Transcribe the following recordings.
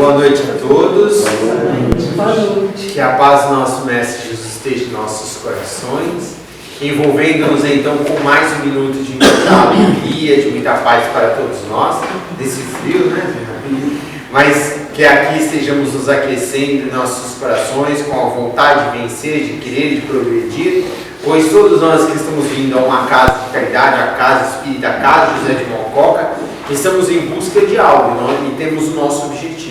Boa noite a todos. Boa noite. Que a paz do nosso Mestre Jesus esteja em nossos corações, envolvendo-nos então com mais um minuto de muita alegria, de muita paz para todos nós, desse frio, né? Mas que aqui estejamos nos aquecendo em nossos corações com a vontade de vencer, de querer, de progredir, pois todos nós que estamos vindo a uma casa de caridade, a Casa Espírita, a Casa José de Mococa, estamos em busca de algo e temos o nosso objetivo.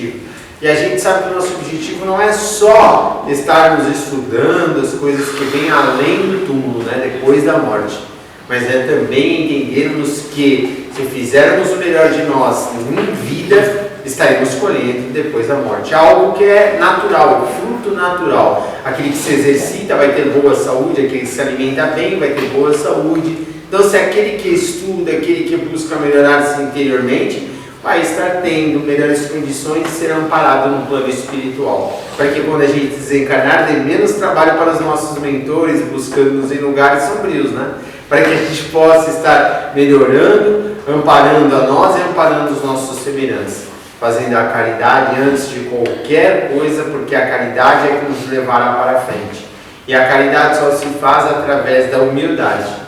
E a gente sabe que o nosso objetivo não é só estarmos estudando as coisas que vêm além do túmulo, né, depois da morte, mas é também entendermos que se fizermos o melhor de nós em vida, estaremos colhendo depois da morte. Algo que é natural, fruto natural. Aquele que se exercita vai ter boa saúde, aquele que se alimenta bem vai ter boa saúde. Então, se aquele que estuda, aquele que busca melhorar-se interiormente, vai estar tendo melhores condições de ser amparado no plano espiritual. Para que quando a gente desencarnar, dê menos trabalho para os nossos mentores, buscando-nos em lugares sombrios, né? Para que a gente possa estar melhorando, amparando a nós e amparando os nossos semelhantes. Fazendo a caridade antes de qualquer coisa, porque a caridade é que nos levará para a frente. E a caridade só se faz através da humildade.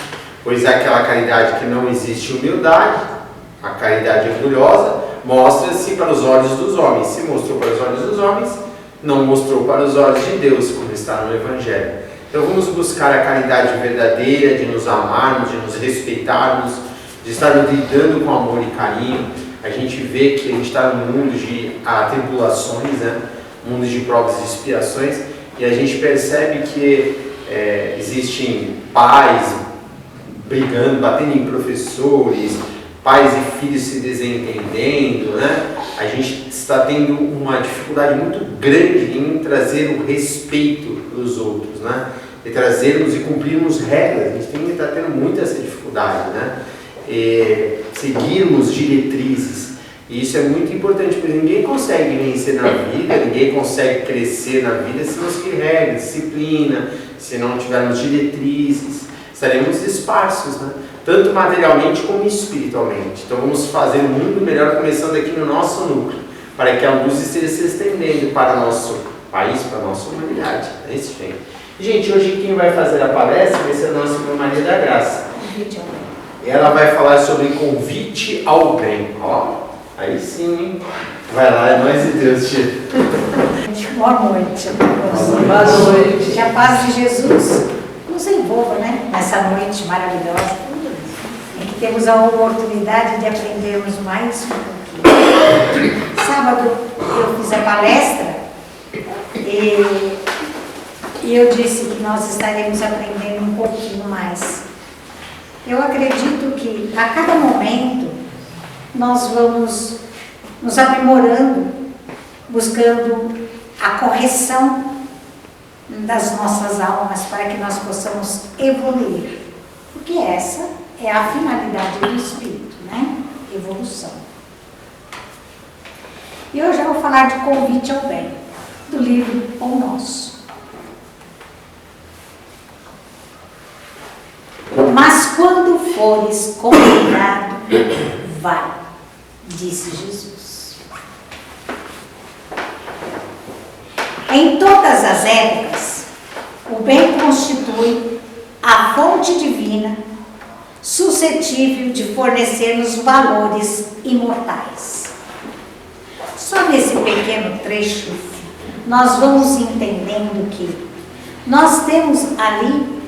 Pois aquela caridade que não existe humildade, a caridade orgulhosa, mostra-se para os olhos dos homens. Se mostrou para os olhos dos homens, não mostrou para os olhos de Deus, como está no Evangelho. Então vamos buscar a caridade verdadeira, de nos amarmos, de nos respeitarmos, de estarmos lidando com amor e carinho. A gente vê que a gente está num mundo de tribulações, né? Mundo de provas e expiações, e a gente percebe que existem pais brigando, batendo em professores, pais e filhos se desentendendo, né? A gente está tendo uma dificuldade muito grande em trazer o respeito dos outros, né? E trazermos e cumprirmos regras. A gente está tendo muito essa dificuldade, né? Seguirmos diretrizes. E isso é muito importante, porque ninguém consegue vencer na vida, ninguém consegue crescer na vida se não seguir regras, disciplina, se não tivermos diretrizes. Estaremos esparsos, né? Tanto materialmente como espiritualmente. Então vamos fazer um mundo melhor começando aqui no nosso núcleo, para que a luz esteja se estendendo para o nosso país, para a nossa humanidade. É isso, gente. Gente, hoje quem vai fazer a palestra vai ser a nossa irmã Maria da Graça. E ela vai falar sobre convite ao bem. Ó, aí sim, hein? Vai lá, é nós e Deus, tia. Boa noite. Boa noite. Que a paz de Jesus nos envolva, né? Nessa noite maravilhosa, em que temos a oportunidade de aprendermos mais um pouquinho. Sábado eu fiz a palestra e eu disse que nós estaremos aprendendo um pouquinho mais. Eu acredito que a cada momento nós vamos nos aprimorando, buscando a correção das nossas almas para que nós possamos evoluir. Porque essa é a finalidade do Espírito, né? Evolução. E hoje eu vou falar de convite ao bem, do livro O Nosso. Mas quando fores convidado, vai, disse Jesus. Em todas as épocas, o bem constitui a fonte divina suscetível de fornecer-nos valores imortais. Só nesse pequeno trecho, nós vamos entendendo que nós temos ali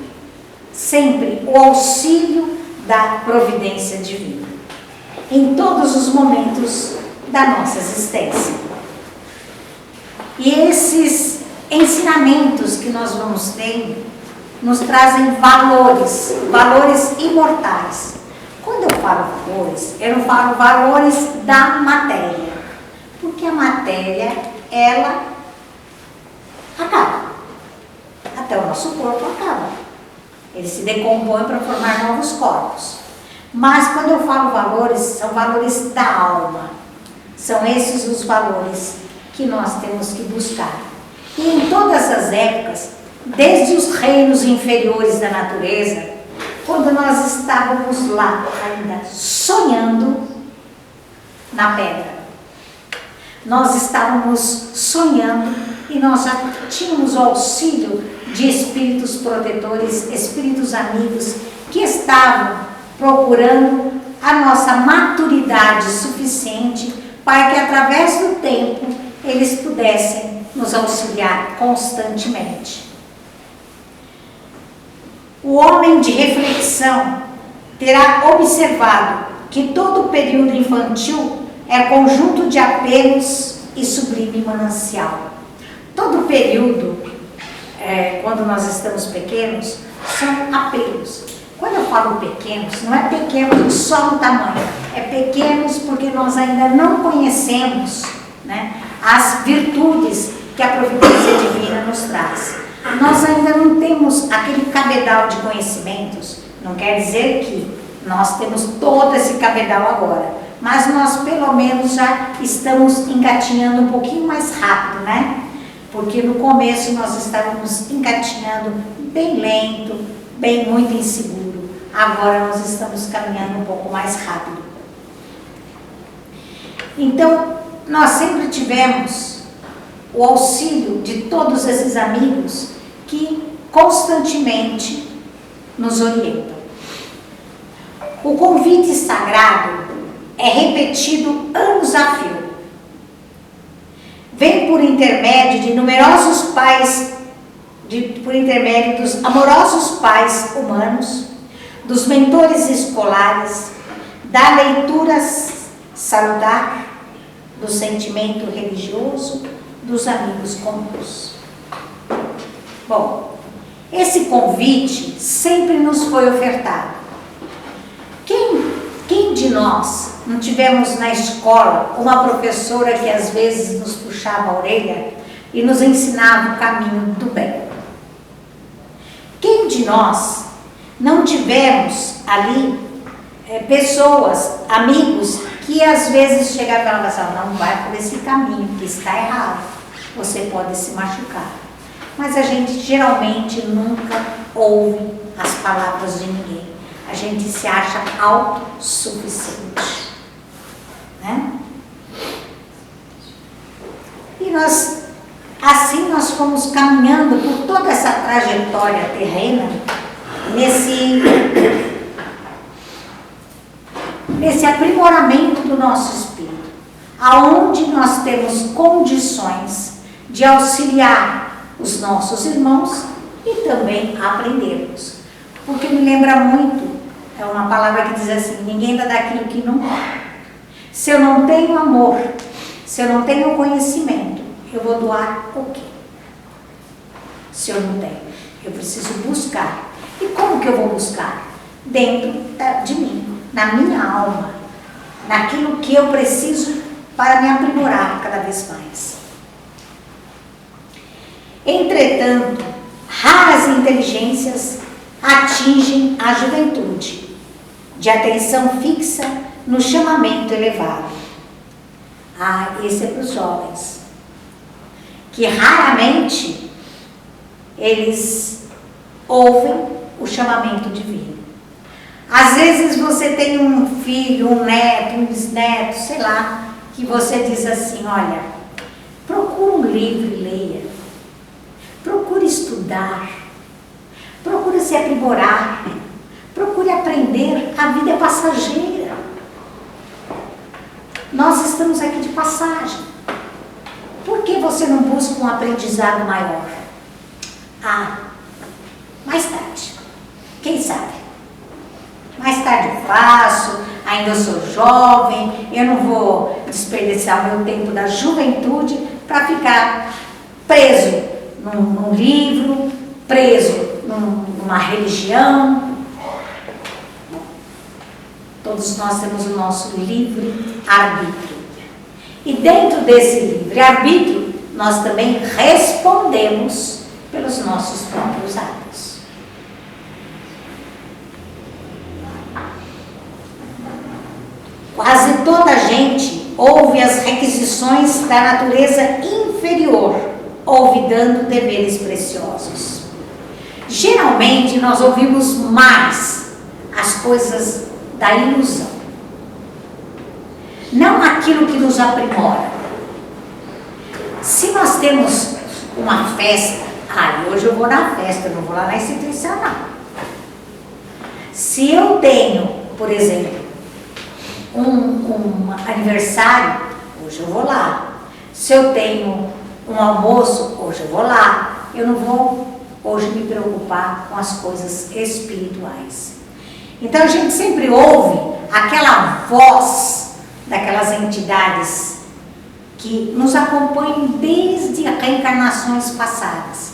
sempre o auxílio da providência divina, em todos os momentos da nossa existência. E esses ensinamentos que nós vamos tendo nos trazem valores imortais. Quando eu falo valores, eu não falo valores da matéria, porque a matéria, ela acaba, até o nosso corpo acaba. Ele se decompõe para formar novos corpos. Mas quando eu falo valores, são valores da alma. São esses os valores que nós temos que buscar. E em todas as épocas, desde os reinos inferiores da natureza, quando nós estávamos lá ainda sonhando na pedra, nós estávamos sonhando e nós já tínhamos o auxílio de espíritos protetores, espíritos amigos que estavam procurando a nossa maturidade suficiente para que através do tempo eles pudessem nos auxiliar constantemente. O homem de reflexão terá observado que todo período infantil é conjunto de apelos e sublime manancial. Todo período, quando nós estamos pequenos, são apelos. Quando eu falo pequenos, não é pequenos só no tamanho, é pequenos porque nós ainda não conhecemos, né, as virtudes que a providência divina nos traz. Nós ainda não temos aquele cabedal de conhecimentos, não quer dizer que nós temos todo esse cabedal agora, mas nós pelo menos já estamos engatinhando um pouquinho mais rápido, né? Porque no começo nós estávamos engatinhando bem lento, bem muito inseguro. Agora nós estamos caminhando um pouco mais rápido. Então, nós sempre tivemos o auxílio de todos esses amigos que constantemente nos orientam. O convite sagrado é repetido anos a fio. Vem por intermédio de numerosos pais, por intermédio dos amorosos pais humanos, dos mentores escolares, da leitura salutar, do sentimento religioso, dos amigos comuns. Bom, esse convite sempre nos foi ofertado. Quem de nós não tivemos na escola uma professora que às vezes nos puxava a orelha e nos ensinava o caminho do bem? Quem de nós não tivemos ali pessoas, amigos, que às vezes chegavam e falavam assim, não vai por esse caminho, que está errado, você pode se machucar. Mas a gente geralmente nunca ouve as palavras de ninguém. A gente se acha autossuficiente, né? E assim nós fomos caminhando por toda essa trajetória terrena, nesse aprimoramento do nosso espírito, aonde nós temos condições de auxiliar os nossos irmãos e também aprendermos. Porque me lembra muito, é uma palavra que diz assim, ninguém dá daquilo que não tem. Se eu não tenho amor, se eu não tenho conhecimento, eu vou doar o quê? Se eu não tenho, eu preciso buscar. E como que eu vou buscar? Dentro de mim, na minha alma, naquilo que eu preciso para me aprimorar cada vez mais. Entretanto, raras inteligências atingem a juventude, de atenção fixa no chamamento elevado. Esse é para os jovens, que raramente eles ouvem o chamamento divino. Às vezes você tem um filho, um neto, um bisneto, sei lá, que você diz assim, olha, procura um livro e leia, procure estudar, procure se aprimorar, procure aprender, a vida é passageira. Nós estamos aqui de passagem. Por que você não busca um aprendizado maior? Mais tarde. Quem sabe? Mais tarde eu faço, ainda eu sou jovem, eu não vou desperdiçar o meu tempo da juventude para ficar preso num livro, preso numa religião. Todos nós temos o nosso livre-arbítrio. E dentro desse livre-arbítrio, nós também respondemos pelos nossos próprios atos. Quase toda a gente ouve as requisições da natureza inferior, olvidando deveres preciosos. Geralmente, nós ouvimos mais as coisas da ilusão, não aquilo que nos aprimora. Se nós temos uma festa, hoje eu vou na festa, eu não vou lá na instituição, não. Se eu tenho, por exemplo, um aniversário, hoje eu vou lá. Se eu tenho um almoço, hoje eu vou lá. Eu não vou hoje me preocupar com as coisas espirituais. Então a gente sempre ouve aquela voz daquelas entidades que nos acompanham desde reencarnações passadas.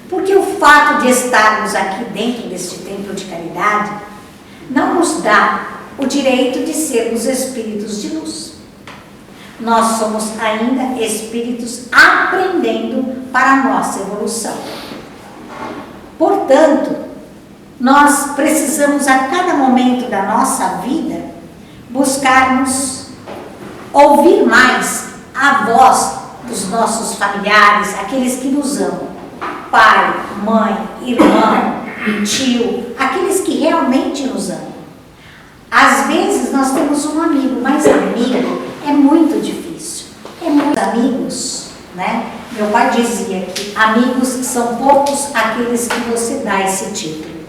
Porque o fato de estarmos aqui dentro deste templo de caridade não nos dá o direito de sermos espíritos de luz. Nós somos ainda espíritos aprendendo para a nossa evolução. Portanto, nós precisamos a cada momento da nossa vida buscarmos ouvir mais a voz dos nossos familiares, aqueles que nos amam, pai, mãe, irmão, tio, aqueles que realmente nos amam. Às vezes nós temos um amigo, mas amigo é muito difícil. É muitos amigos, né? Meu pai dizia que amigos são poucos aqueles que você dá esse título.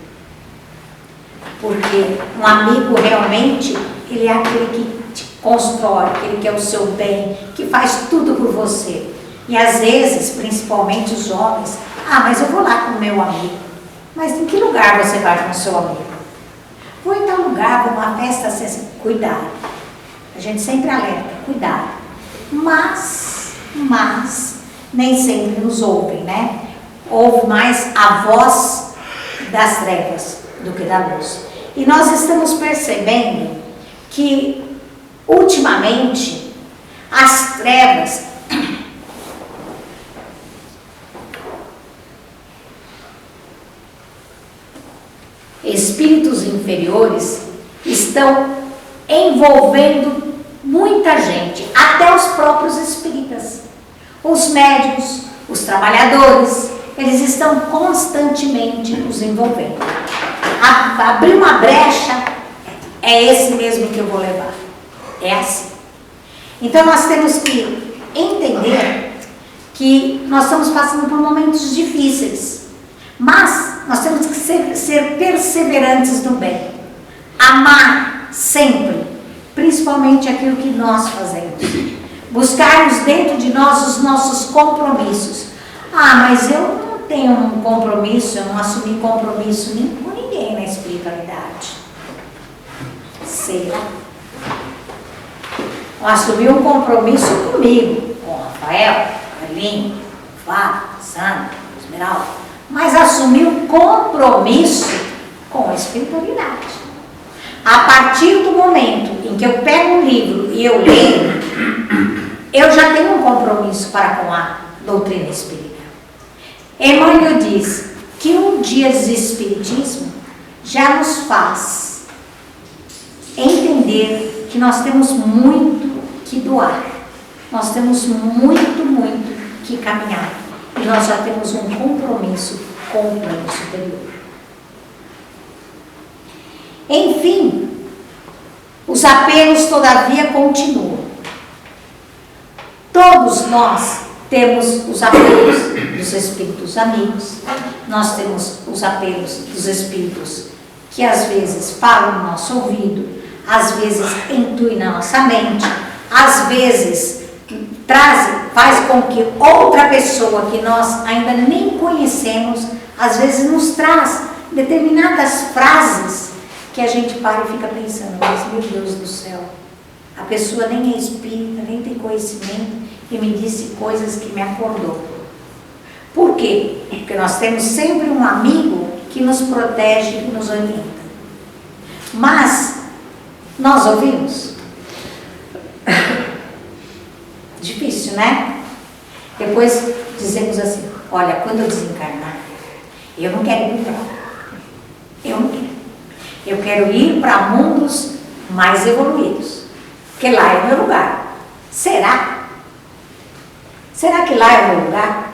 Porque um amigo realmente, ele é aquele que te constrói, aquele que é o seu bem, que faz tudo por você. E às vezes, principalmente os homens, mas eu vou lá com o meu amigo. Mas em que lugar você vai com o seu amigo? Vou em tal lugar, vou numa festa assim, cuidado. A gente sempre alerta, cuidado. Mas, nem sempre nos ouvem, né? Ouve mais a voz das trevas do que da luz. E nós estamos percebendo que, ultimamente, as trevas espíritos inferiores estão envolvendo muita gente, até os próprios espíritas, os médiuns, os trabalhadores, eles estão constantemente nos envolvendo. Abrir uma brecha, é esse mesmo que eu vou levar, é assim. Então nós temos que entender que nós estamos passando por momentos difíceis, mas nós temos que ser perseverantes no bem, amar sempre, principalmente aquilo que nós fazemos, buscarmos dentro de nós os nossos compromissos. Mas eu não tenho um compromisso, eu não assumi compromisso com ninguém na espiritualidade. Será? Eu assumi um compromisso comigo, com Rafael, Carlinhos, Fábio, Sandra, Esmeralda, mas assumi um compromisso com a espiritualidade. A partir do momento em que eu pego um livro e eu leio, eu já tenho um compromisso para com a doutrina espírita. Emmanuel diz que um dia de espiritismo já nos faz entender que nós temos muito que doar, nós temos muito que caminhar, e nós já temos um compromisso com o plano superior. Enfim, os apelos todavia continuam. Todos nós temos os apelos dos espíritos amigos, nós temos os apelos dos espíritos que às vezes falam no nosso ouvido, às vezes intuem na nossa mente, às vezes faz com que outra pessoa que nós ainda nem conhecemos, às vezes nos traz determinadas frases que a gente para e fica pensando, mas meu Deus do céu, a pessoa nem é espírita, nem tem conhecimento e me disse coisas que me acordou. Por quê? Porque nós temos sempre um amigo que nos protege e nos orienta. Mas nós ouvimos? Difícil, né? Depois dizemos assim, olha, quando eu desencarnar, eu não quero ir para lá. Eu não quero. Eu quero ir para mundos mais evoluídos, porque lá é o meu lugar. Será? Será que lá é o meu lugar?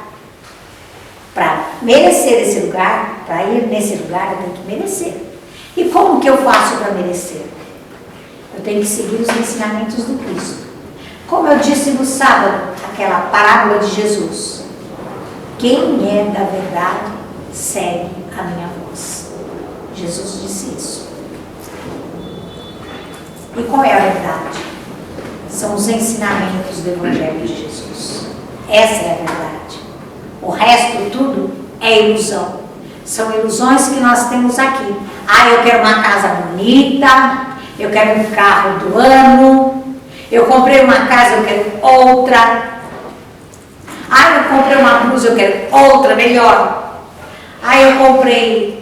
Para merecer esse lugar, para ir nesse lugar, eu tenho que merecer. E como que eu faço para merecer? Eu tenho que seguir os ensinamentos do Cristo. Como eu disse no sábado, aquela parábola de Jesus. Quem é da verdade, segue a minha voz. Jesus disse isso. E qual é a verdade? São os ensinamentos do Evangelho de Jesus. Essa é a verdade. O resto tudo é ilusão. São ilusões que nós temos aqui. Ah, eu quero uma casa bonita, eu quero um carro do ano, eu comprei uma casa, eu quero outra. Ah, eu comprei uma blusa, eu quero outra, melhor. Ah, eu comprei...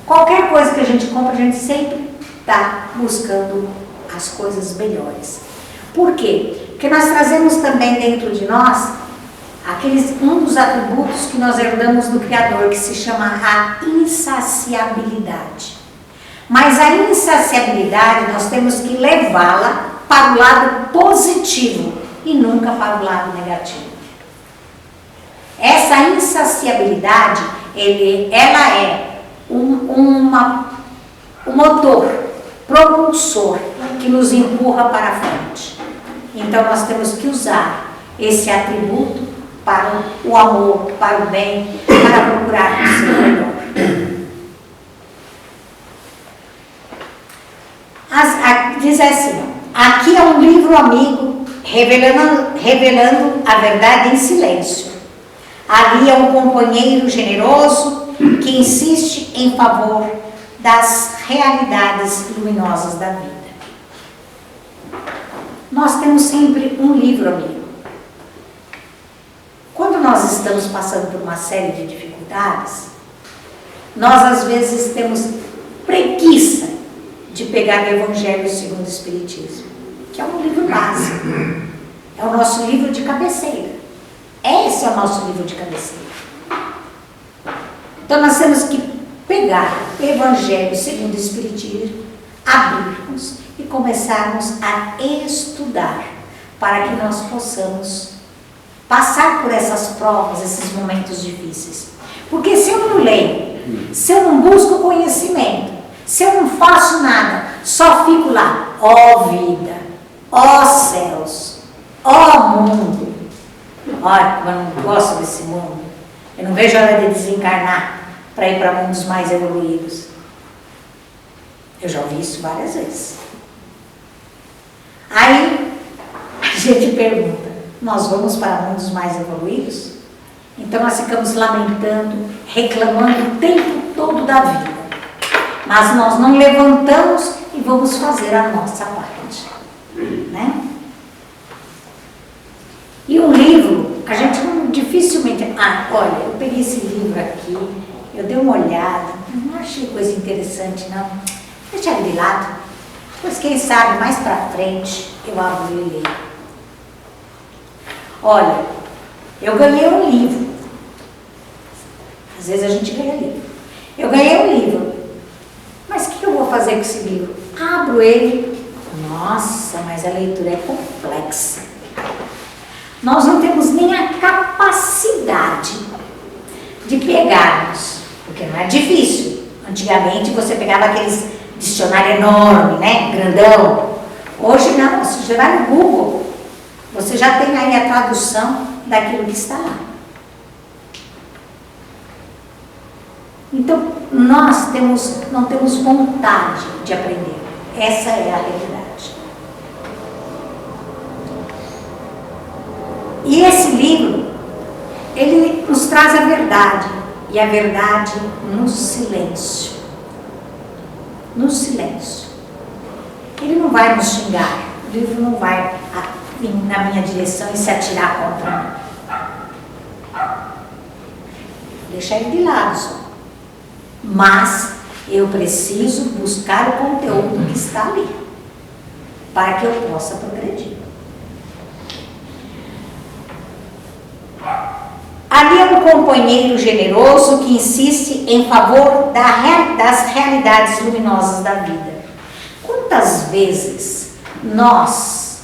qualquer coisa que a gente compra, a gente sempre está buscando as coisas melhores. Por quê? Porque nós trazemos também dentro de nós um dos atributos que nós herdamos do Criador, que se chama a insaciabilidade. Mas a insaciabilidade nós temos que levá-la para o lado positivo e nunca para o lado negativo. Essa insaciabilidade, ela é um motor propulsor que nos empurra para a frente. Então nós temos que usar esse atributo para o amor, para o bem, para procurar o seu melhor. Diz assim, aqui é um livro amigo revelando a verdade em silêncio. Ali é um companheiro generoso que insiste em favor das realidades luminosas da vida. Nós temos sempre um livro amigo. Quando nós estamos passando por uma série de dificuldades, nós às vezes temos preguiça de pegar o Evangelho segundo o Espiritismo, que é um livro básico, é o nosso livro de cabeceira. Esse é o nosso livro de cabeceira. Então nós temos que pegar o Evangelho segundo o Espiritismo, abrirmos e começarmos a estudar, para que nós possamos passar por essas provas, esses momentos difíceis. Porque se eu não leio, se eu não busco conhecimento, se eu não faço nada, só fico lá, ó vida, ó céus, ó mundo. Olha, como eu não gosto desse mundo. Eu não vejo a hora de desencarnar para ir para mundos mais evoluídos. Eu já ouvi isso várias vezes. Aí a gente pergunta, nós vamos para mundos mais evoluídos? Então nós ficamos lamentando, reclamando o tempo todo da vida. Mas nós não levantamos e vamos fazer a nossa parte, né? E um livro, a gente dificilmente... olha, eu peguei esse livro aqui, eu dei uma olhada, não achei coisa interessante não, deixa ele de lado, pois quem sabe mais pra frente eu abro ele e leio. Olha, eu ganhei um livro, às vezes a gente ganha livro, eu ganhei um livro, mas o que eu vou fazer com esse livro? Abro ele, nossa, mas a leitura é complexa. Nós não temos nem a capacidade de pegarmos, porque não é difícil. Antigamente você pegava aqueles dicionários enormes, né, grandão. Hoje não, se você vai no Google, você já tem aí a tradução daquilo que está lá. Então, nós não temos vontade de aprender. Essa é a realidade. E esse livro, ele nos traz a verdade. E a verdade no silêncio. No silêncio. Ele não vai nos xingar. O livro não vai vir na minha direção e se atirar contra mim. Deixa ele de lado só. Mas eu preciso buscar o conteúdo que está ali, para que eu possa progredir. Ali é um companheiro generoso que insiste em favor das realidades luminosas da vida. Quantas vezes nós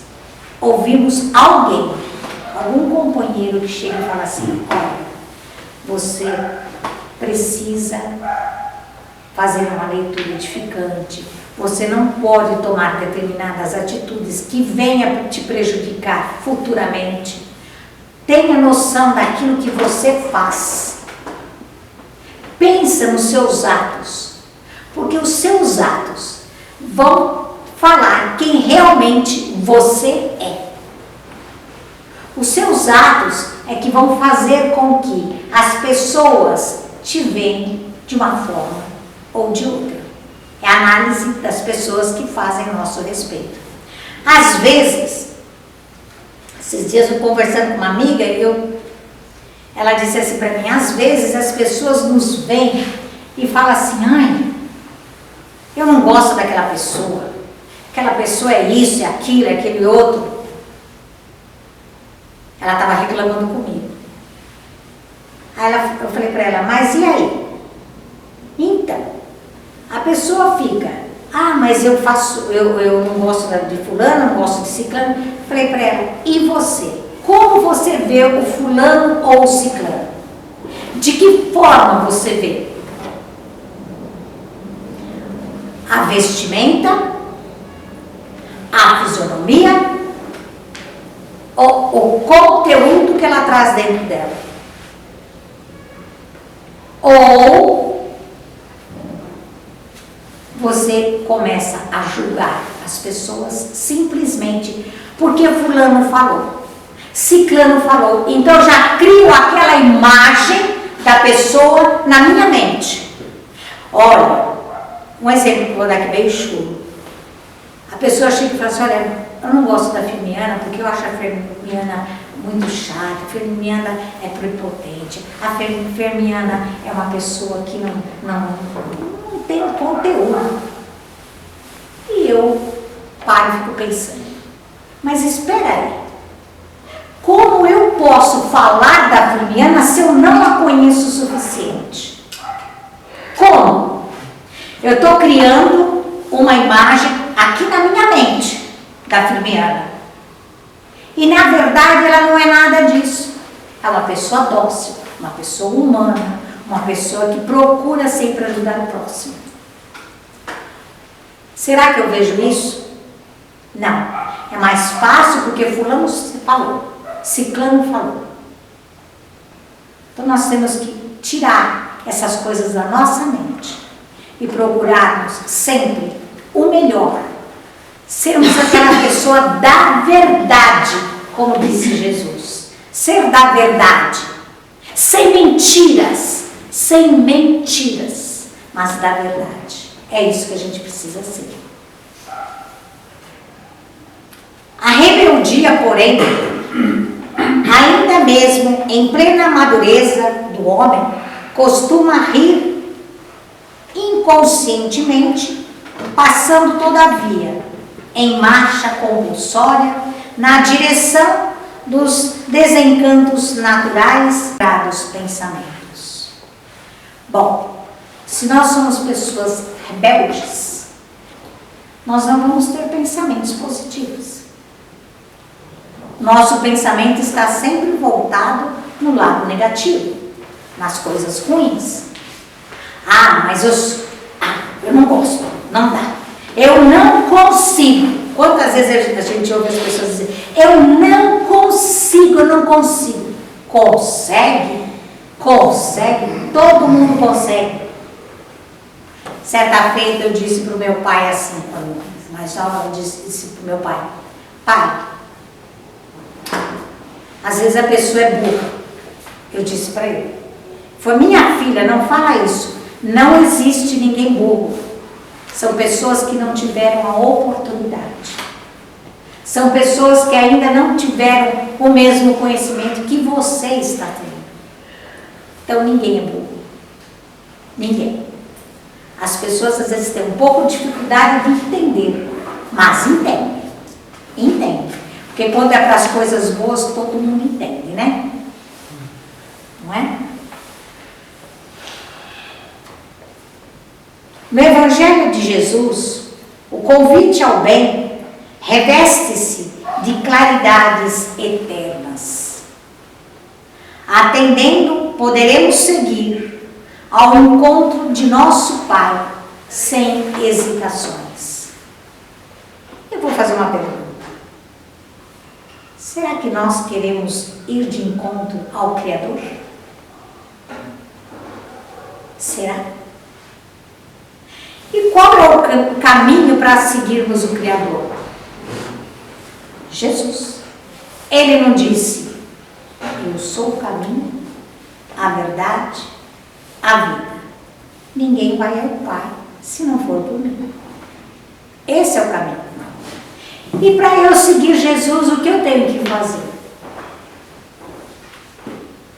ouvimos alguém, algum companheiro que chega e fala assim, olha, você precisa fazer uma leitura edificante, Você não pode tomar determinadas atitudes que venham te prejudicar futuramente. Tenha noção daquilo que você faz. Pensa nos seus atos, porque os seus atos vão falar quem realmente você é. Os seus atos é que vão fazer com que as pessoas te vejam de uma forma ou de outra. É a análise das pessoas que fazem nosso respeito. Às vezes, esses dias eu conversando com uma amiga, ela disse assim para mim, às vezes as pessoas nos veem e falam assim, ai, eu não gosto daquela pessoa, aquela pessoa é isso, é aquilo, é aquele outro. Ela estava reclamando comigo. Aí eu falei para ela, mas e aí? Então, a pessoa fica, mas eu não gosto de fulano, não gosto de ciclano. Eu falei para ela, e você? Como você vê o fulano ou o ciclano? De que forma você vê? A vestimenta? A fisionomia? O conteúdo que ela traz dentro dela? Ou você começa a julgar as pessoas simplesmente porque fulano falou, ciclano falou, então já crio aquela imagem da pessoa na minha mente. Olha, um exemplo que eu vou dar aqui bem chulo. A pessoa chega e fala assim, olha, eu não gosto da Firmiana porque eu acho a Firmiana muito chata, a Firmiana é prepotente, a Firmiana é uma pessoa que não tem conteúdo. E eu paro e fico pensando, mas espera aí, como eu posso falar da Firmiana se eu não a conheço o suficiente? Como? Eu estou criando uma imagem aqui na minha mente da Firmiana. E na verdade ela não é nada disso. É uma pessoa dócil, uma pessoa humana, uma pessoa que procura sempre ajudar o próximo. Será que eu vejo isso? Não. É mais fácil porque fulano falou, ciclano falou. Então nós temos que tirar essas coisas da nossa mente e procurarmos sempre o melhor. Sermos aquela pessoa da verdade, como disse Jesus. Ser da verdade, sem mentiras, mas da verdade. É isso que a gente precisa ser. A rebeldia, porém, ainda mesmo em plena madureza do homem, costuma rir inconscientemente, passando todavia em marcha compulsória na direção dos desencantos naturais dos pensamentos. Bom, se nós somos pessoas rebeldes, nós não vamos ter pensamentos positivos. Nosso pensamento está sempre voltado no lado negativo, nas coisas ruins. Mas eu não gosto, não dá. Eu não consigo. Quantas vezes a gente ouve as pessoas dizer, eu não consigo. Consegue? Consegue. Todo mundo consegue. Certa feita eu disse para o meu pai assim, mais nova, eu disse para o meu pai, pai, às vezes a pessoa é burra. Eu disse para ele, foi minha filha, não fala isso. Não existe ninguém burro. São pessoas que não tiveram a oportunidade. São pessoas que ainda não tiveram o mesmo conhecimento que você está tendo. Então ninguém é burro. Ninguém. As pessoas às vezes têm um pouco de dificuldade de entender, mas entendem. Entendem. Porque quando é para as coisas boas, todo mundo entende, né? Não é? No Evangelho de Jesus, o convite ao bem reveste-se de claridades eternas. Atendendo, poderemos seguir ao encontro de nosso Pai sem hesitações. Será que nós queremos ir de encontro ao Criador? Será? E qual é o caminho para seguirmos o Criador? Jesus. Ele não disse: eu sou o caminho, a verdade, a vida. Ninguém vai ao Pai se não for por mim. Esse é o caminho. E para eu seguir Jesus, o que eu tenho que fazer?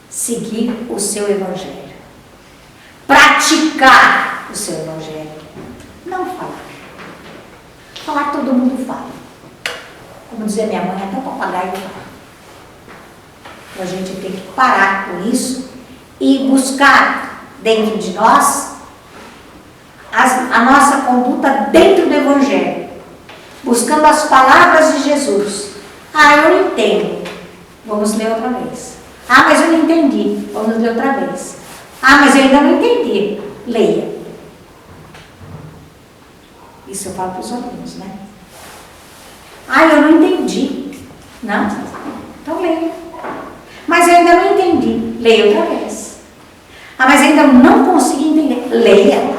Seguir o seu Evangelho. Praticar o seu Evangelho. Não falar. Falar todo mundo fala. Como dizia minha mãe, até o papagaio fala. Então a gente tem que parar com isso e buscar dentro de nós a nossa conduta dentro do Evangelho. Buscando as palavras de Jesus. Ah, eu não entendo. Vamos ler outra vez. Ah, mas eu não entendi. Vamos ler outra vez. Ah, mas eu ainda não entendi. Leia. Isso eu falo para os alunos, né? Ah, eu não entendi. Não? Então leia. Mas eu ainda não entendi. Leia outra vez. Ah, mas ainda não consegui entender. Leia.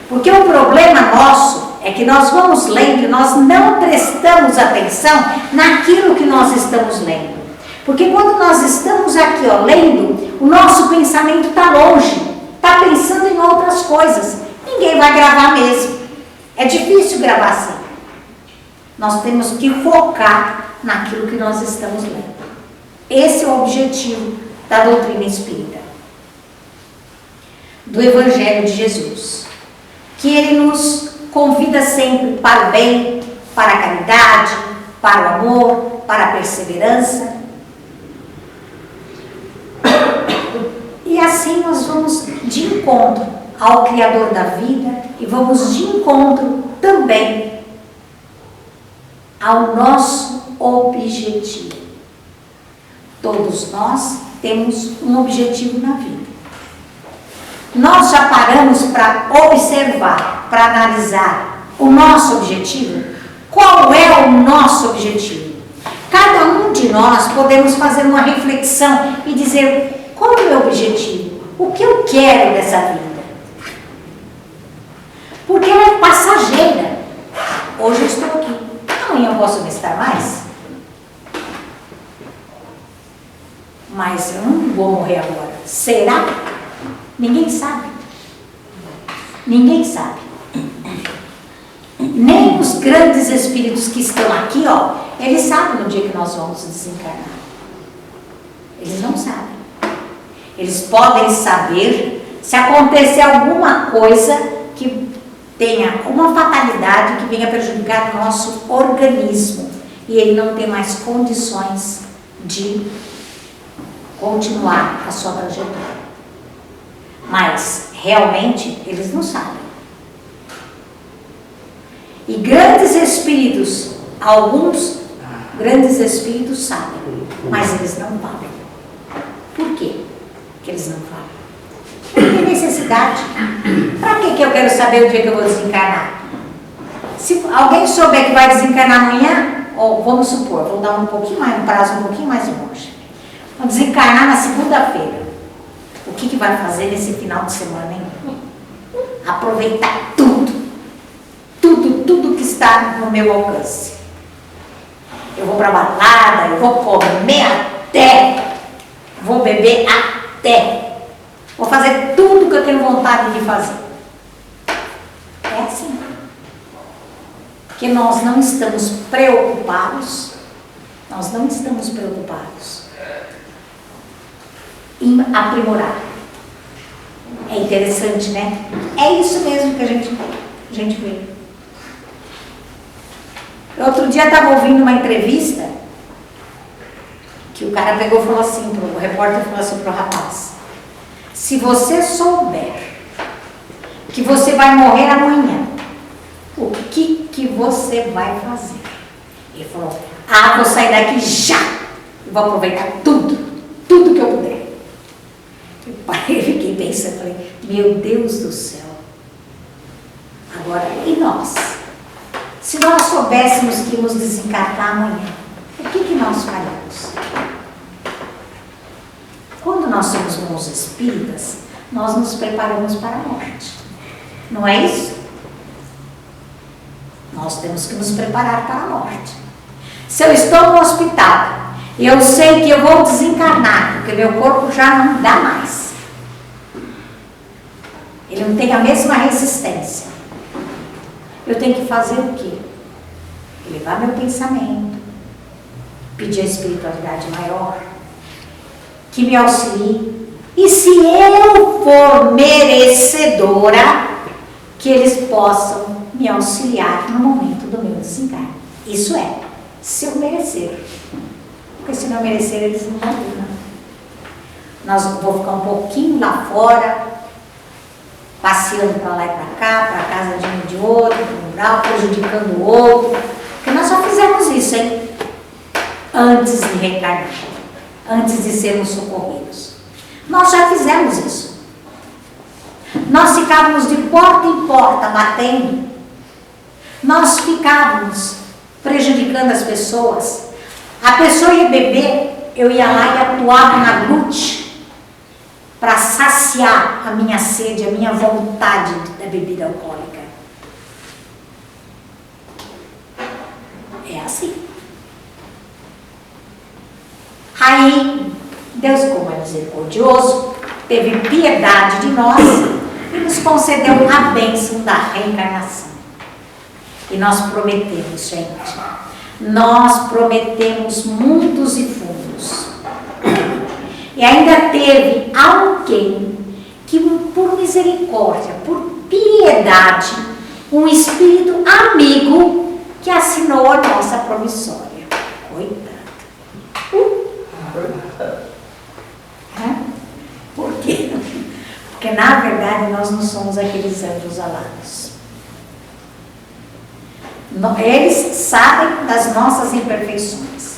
Porque o problema nosso é que nós vamos lendo e nós não prestamos atenção naquilo que nós estamos lendo. Porque quando nós estamos aqui lendo, o nosso pensamento está longe, está pensando em outras coisas. Ninguém vai gravar mesmo. É difícil gravar assim. Nós temos que focar naquilo que nós estamos lendo. Esse é o objetivo da doutrina espírita, do Evangelho de Jesus, que ele nos convida sempre para o bem, para a caridade, para o amor, para a perseverança. E assim nós vamos de encontro ao Criador da vida e vamos de encontro também ao nosso objetivo. Todos nós temos um objetivo na vida. Nós já paramos para observar, para analisar o nosso objetivo? Qual é o nosso objetivo? Cada um de nós podemos fazer uma reflexão e dizer: qual é o meu objetivo? O que eu quero dessa vida? Porque ela é passageira. Hoje eu estou aqui. Amanhã eu posso não estar mais. Mas eu não vou morrer agora. Será? Ninguém sabe. Ninguém sabe. Nem os grandes espíritos que estão aqui, eles sabem no dia que nós vamos desencarnar. Eles não sabem. Eles podem saber se acontecer alguma coisa que tenha uma fatalidade que venha prejudicar o nosso organismo e ele não tem mais condições de continuar a sua trajetória. Mas realmente eles não sabem. E grandes espíritos, alguns grandes espíritos sabem, mas eles não falam. Por quê que eles não falam? Não tem necessidade. Para que eu quero saber o dia que eu vou desencarnar? Se alguém souber que vai desencarnar amanhã, ou vamos supor, vou dar um prazo um pouquinho mais longe. Vou desencarnar na segunda-feira. O que vai fazer nesse final de semana, hein? Aproveitar tudo que está no meu alcance. Eu vou pra balada, eu vou comer até, vou beber até, vou fazer tudo que eu tenho vontade de fazer. É assim. Porque nós não estamos preocupados em aprimorar. É interessante, né? É isso mesmo que a gente vê. Outro dia eu estava ouvindo uma entrevista que o cara pegou e falou assim, o repórter falou assim para o rapaz: se você souber que você vai morrer amanhã, o que você vai fazer? Ele falou: vou sair daqui já e vou aproveitar tudo que eu puder. Eu fiquei pensando, falei: meu Deus do céu. Agora, e nós? Se nós soubéssemos que íamos desencarnar amanhã, o o que nós faremos? Quando nós somos bons espíritas, nós nos preparamos para a morte. Não é isso? Nós temos que nos preparar para a morte. Se eu estou no hospital e eu sei que eu vou desencarnar, porque meu corpo já não dá mais. Ele não tem a mesma resistência. Eu tenho que fazer o quê? Elevar meu pensamento, pedir a espiritualidade maior, que me auxilie. E se eu for merecedora, que eles possam me auxiliar no momento do meu desencarne. Isso é, se eu merecer. Porque se não merecer, eles não vão vir, não. Nós vamos ficar um pouquinho lá fora, passeando para lá e para cá, para a casa de um de outro, para um grau, prejudicando o outro. Porque nós só fizemos isso, hein? Antes de reencarnar, antes de sermos socorridos. Nós já fizemos isso. Nós ficávamos de porta em porta batendo. Nós ficávamos prejudicando as pessoas. A pessoa ia beber, eu ia lá e atuava na glute para saciar a minha sede, a minha vontade da bebida alcoólica. É assim. Aí, Deus, como é misericordioso, teve piedade de nós e nos concedeu a bênção da reencarnação. E nós prometemos, gente, nós prometemos mundos e fundos. E ainda teve alguém que, por misericórdia, por piedade, um espírito amigo que assinou a nossa promissória. Coitado. Por quê? Porque na verdade nós não somos aqueles anjos alados. Eles sabem das nossas imperfeições,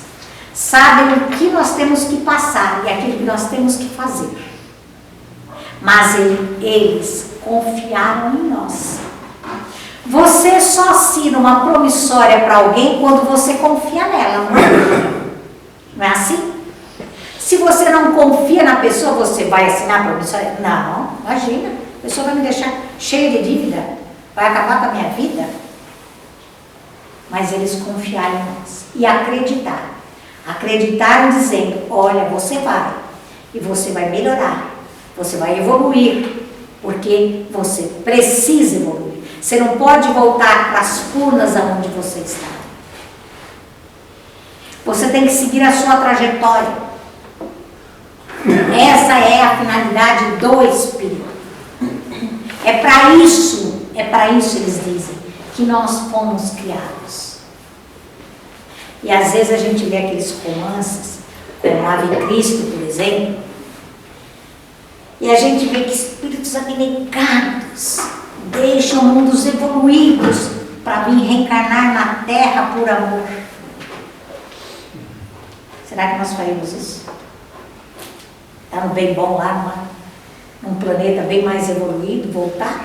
sabem o que nós temos que passar e aquilo que nós temos que fazer. Mas eles confiaram em nós. Você só assina uma promissória para alguém quando você confia nela, não é? Não é assim? Se você não confia na pessoa, você vai assinar a promissória? Não, imagina. A pessoa vai me deixar cheia de dívida, vai acabar com a minha vida. Mas eles confiaram em nós e acreditaram. Acreditaram dizendo, olha, você vai e você vai melhorar, você vai evoluir, porque você precisa evoluir. Você não pode voltar para as furnas aonde você está. Você tem que seguir a sua trajetória. Essa é a finalidade do Espírito. É para isso eles dizem, que nós fomos criados. E às vezes a gente vê aqueles romances, como Ave Cristo, por exemplo, e a gente vê que espíritos abnegados deixam mundos evoluídos para vir reencarnar na Terra por amor. Será que nós faremos isso? Está no bem bom lá, num planeta bem mais evoluído, voltar?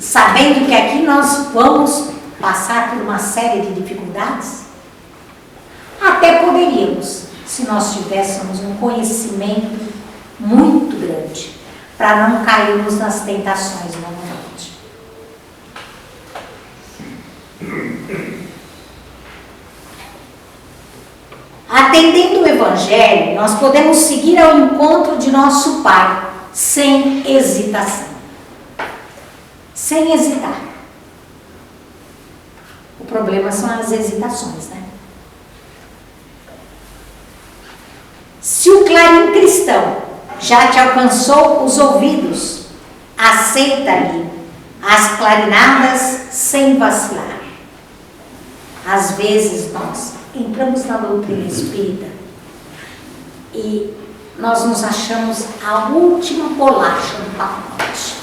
Sabendo que aqui nós vamos passar por uma série de dificuldades? Até poderíamos, se nós tivéssemos um conhecimento muito grande, para não cairmos nas tentações novamente. Atendendo o Evangelho, nós podemos seguir ao encontro de nosso Pai, sem hesitação. Sem hesitar. O problema são as hesitações, né? Se o clarim cristão já te alcançou os ouvidos, aceita-lhe as clarinadas sem vacilar. Às vezes nós entramos na doutrina espírita e nós nos achamos a última bolacha do pacote.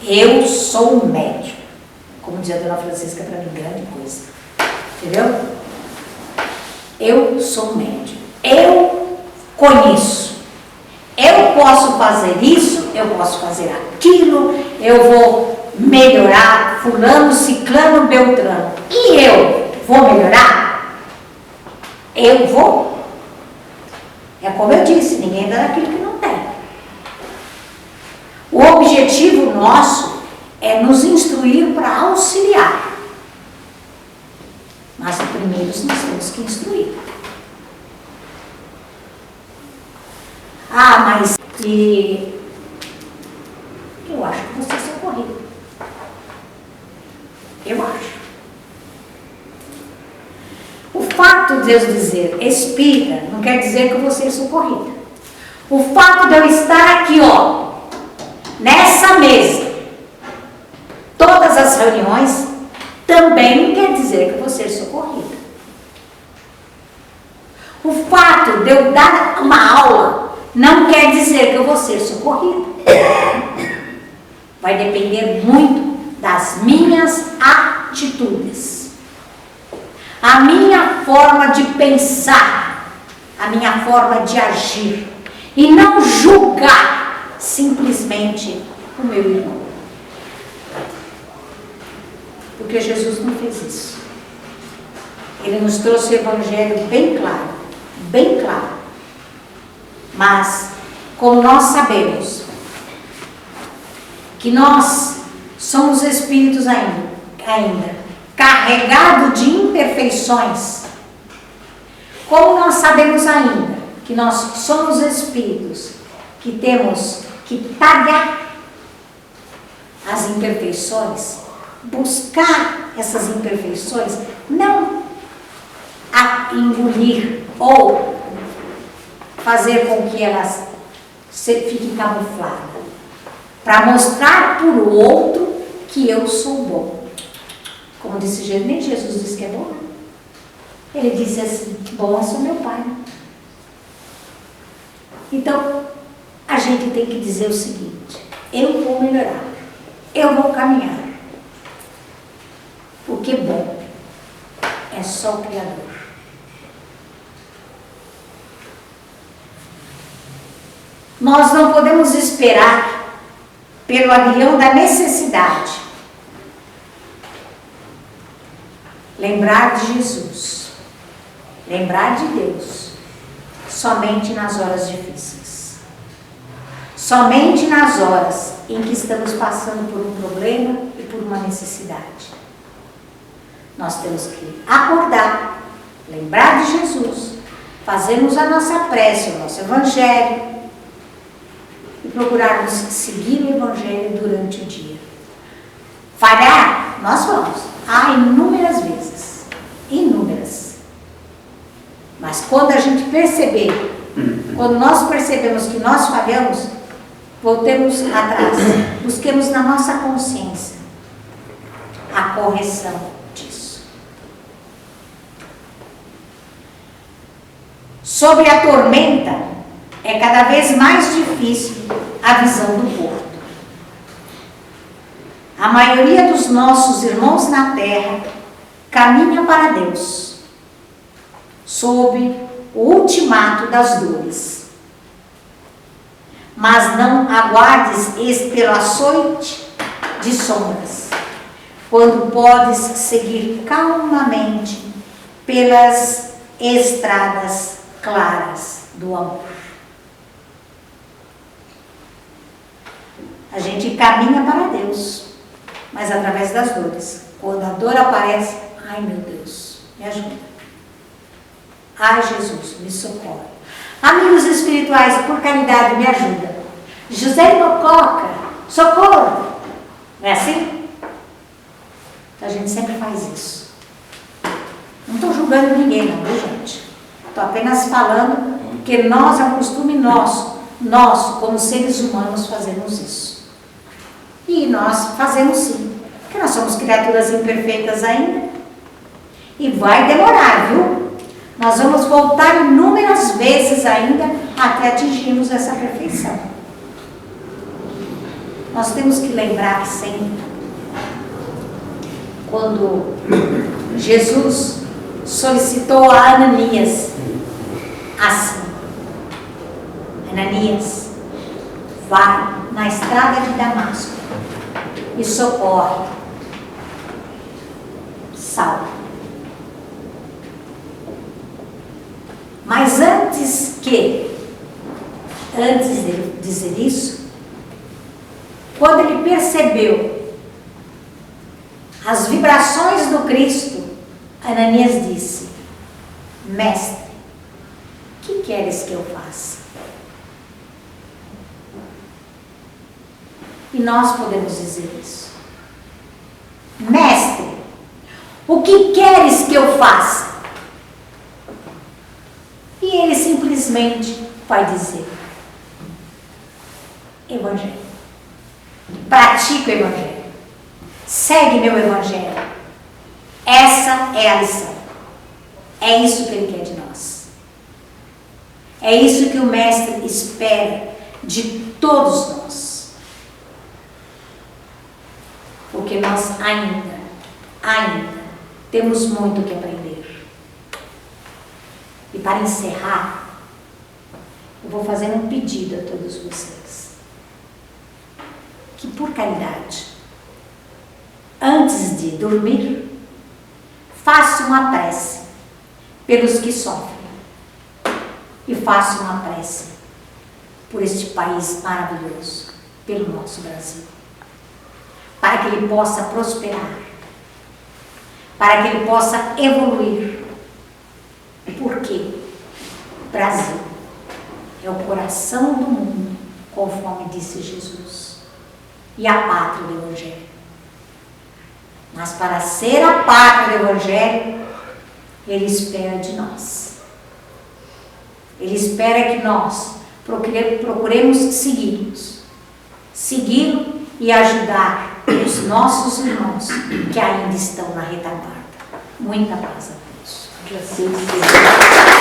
Eu sou um médium, como dizia a dona Francisca, para mim, grande coisa, entendeu? Eu sou um médium, eu conheço, eu posso fazer isso, eu posso fazer aquilo, eu vou melhorar fulano, ciclano, beltrano. E eu vou melhorar? Eu vou. É como eu disse, ninguém dá daquilo que não tem. O objetivo nosso é nos instruir para auxiliar. Mas primeiro nós temos que instruir. Ah, mas eu acho que você é socorrido. Eu acho. O fato de Deus dizer espírita não quer dizer que você é socorrida. O fato de eu estar aqui, ó, nessa mesa, todas as reuniões, também não quer dizer que você é socorrida. O fato de eu dar uma aula não quer dizer que eu vou ser socorrida. Vai depender muito das minhas atitudes. A minha forma de pensar, a minha forma de agir. E não julgar simplesmente o meu irmão. Porque Jesus não fez isso. Ele nos trouxe o evangelho bem claro, bem claro. Mas, como nós sabemos que nós somos espíritos ainda carregados de imperfeições, como nós sabemos ainda que nós somos espíritos que temos que pagar as imperfeições, buscar essas imperfeições, não a engolir ou fazer com que elas fiquem camufladas, para mostrar para o outro que eu sou bom. Como disse Jesus, nem Jesus disse que é bom. Ele disse assim, bom é só meu Pai. Então, a gente tem que dizer o seguinte, eu vou melhorar, eu vou caminhar, porque bom é só o Criador. Nós não podemos esperar pelo aguilhão da necessidade. Lembrar de Jesus, lembrar de Deus, somente nas horas difíceis. Somente nas horas em que estamos passando por um problema e por uma necessidade. Nós temos que acordar, lembrar de Jesus, fazermos a nossa prece, o nosso evangelho, e procurarmos seguir o evangelho durante o dia. Falhar, nós vamos. Inúmeras vezes. Inúmeras. Mas quando a gente perceber, quando nós percebemos que nós falhamos, voltemos atrás. Busquemos na nossa consciência a correção disso. Sobre a tormenta, é cada vez mais difícil a visão do porto. A maioria dos nossos irmãos na terra caminha para Deus, sob o ultimato das dores. Mas não aguardes pelo açoite de sombras, quando podes seguir calmamente pelas estradas claras do amor. A gente caminha para Deus, mas através das dores. Quando a dor aparece, ai meu Deus, me ajuda. Ai Jesus, me socorre. Amigos espirituais, por caridade, me ajuda. José de Mococa, socorro. Não é assim? Então a gente sempre faz isso. Não estou julgando ninguém não, viu gente? Estou apenas falando que nós, é um costume nosso, como seres humanos, fazemos isso. E nós fazemos sim, porque nós somos criaturas imperfeitas ainda. E vai demorar, viu? Nós vamos voltar inúmeras vezes ainda até atingirmos essa perfeição. Nós temos que lembrar sempre, quando Jesus solicitou a Ananias, assim, Ananias, vai na estrada de Damasco e socorre Saulo. que, antes de dizer isso, quando ele percebeu as vibrações do Cristo, Ananias disse: Mestre, o que queres que eu faça? E nós podemos dizer isso. Mestre, o que queres que eu faça? E ele simplesmente vai dizer: Evangelho. Pratica o Evangelho. Segue meu Evangelho. Essa é a lição. É isso que ele quer de nós. É isso que o Mestre espera de todos nós. Porque nós ainda temos muito que aprender. E para encerrar, eu vou fazer um pedido a todos vocês. Que por caridade, antes de dormir, faça uma prece pelos que sofrem. E faça uma prece por este país maravilhoso, pelo nosso Brasil. Para que ele possa prosperar. Para que ele possa evoluir. Porque o Brasil é o coração do mundo, conforme disse Jesus. E a pátria do Evangelho. Mas para ser a pátria do Evangelho, ele espera de nós. Ele espera que nós procuremos segui-lo e ajudar os nossos irmãos que ainda estão na retaguarda. Muita paz a todos. Que assim seja.